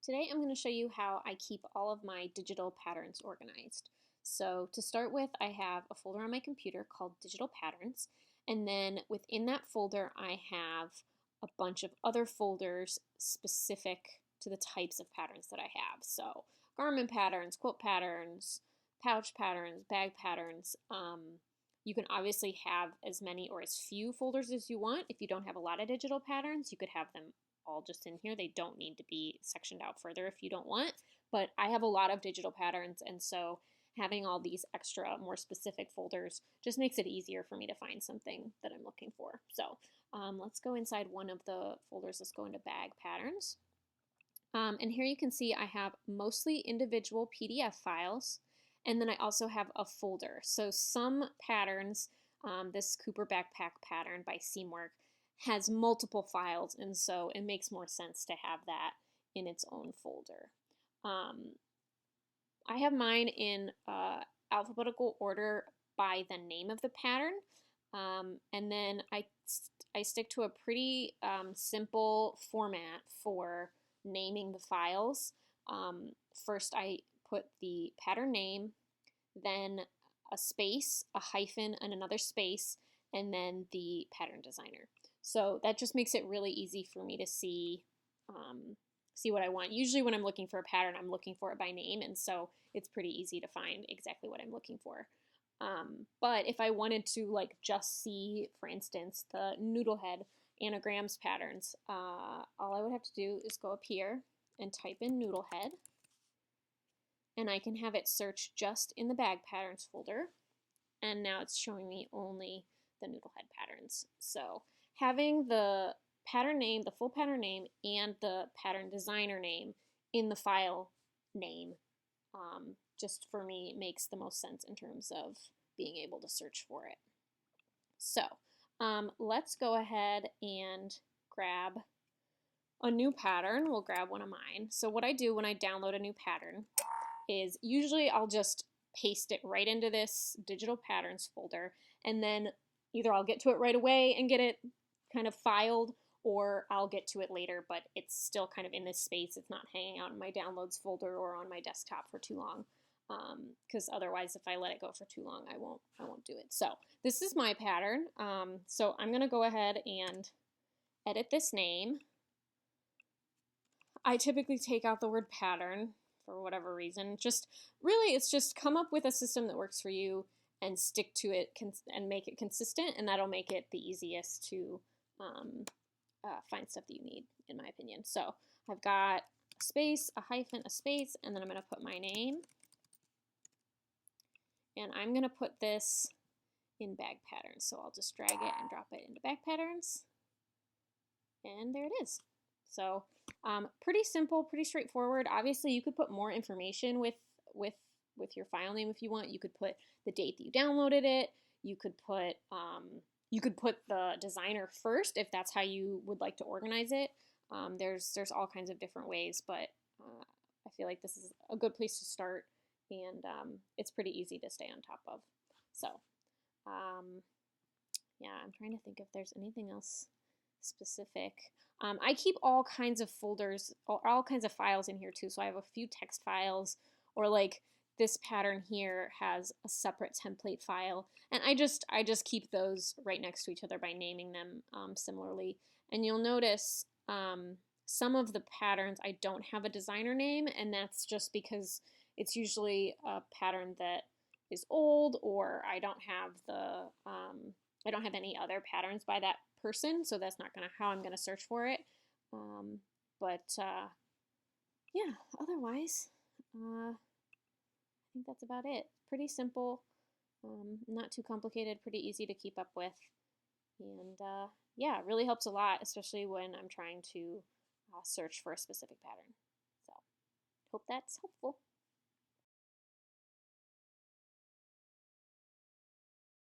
Today I'm going to show you how I keep all of my digital patterns organized. So to start with, I have a folder on my computer called Digital Patterns, and then within that folder I have a bunch of other folders specific to the types of patterns that I have. So garment patterns, quilt patterns, pouch patterns, bag patterns. You can obviously have as many or as few folders as you want. If you don't have a lot of digital patterns, you could have them all just in here. They don't need to be sectioned out further if you don't want, but I have a lot of digital patterns, and so having all these extra, more specific folders just makes it easier for me to find something that I'm looking for. So let's go inside one of the folders. Let's go into bag patterns. And here you can see I have mostly individual PDF files, and then I also have a folder. So some patterns, this Cooper backpack pattern by Seamwork, has multiple files, and so it makes more sense to have that in its own folder. I have mine in alphabetical order by the name of the pattern, and then I stick to a pretty simple format for naming the files. First I put the pattern name, then a space, a hyphen, and another space, and then the pattern designer. So that just makes it really easy for me to see what I want. Usually when I'm looking for a pattern, I'm looking for it by name, and so it's pretty easy to find exactly what I'm looking for. But if I wanted to just see, for instance, the noodlehead anagrams patterns, all I would have to do is go up here and type in noodlehead, and I can have it search just in the bag patterns folder, and now it's showing me only the noodlehead patterns. So having the pattern name, the full pattern name, and the pattern designer name in the file name just for me makes the most sense in terms of being able to search for it. So let's go ahead and grab a new pattern. We'll grab one of mine. So what I do when I download a new pattern is usually I'll just paste it right into this digital patterns folder, and then either I'll get to it right away and get it kind of filed, or I'll get to it later, but it's still kind of in this space. It's not hanging out in my downloads folder or on my desktop for too long, because otherwise if I let it go for too long, I won't do it. So this is my pattern. So I'm gonna go ahead and edit this name. I typically take out the word pattern for whatever reason. Just really, it's just come up with a system that works for you and stick to it and make it consistent, and that'll make it the easiest to find stuff that you need, in my opinion. So I've got a space, a hyphen, a space, and then I'm going to put my name. And I'm going to put this in bag patterns. So I'll just drag it and drop it into bag patterns. And there it is. So pretty simple, pretty straightforward. Obviously, you could put more information with your file name if you want. You could put the date that you downloaded it. You could put the designer first if that's how you would like to organize it. There's all kinds of different ways, but I feel like this is a good place to start, and it's pretty easy to stay on top of. So yeah, I'm trying to think if there's anything else specific. I keep all kinds of folders, all kinds of files in here too. So I have a few text files, or like this pattern here has a separate template file, and I just keep those right next to each other by naming them similarly. And you'll notice some of the patterns I don't have a designer name, and that's just because it's usually a pattern that is old, or I don't have any other patterns by that person, so that's not how I'm gonna search for it. Yeah, otherwise, I think that's about it. Pretty simple, not too complicated, pretty easy to keep up with, and yeah, it really helps a lot, especially when I'm trying to search for a specific pattern. So, hope that's helpful.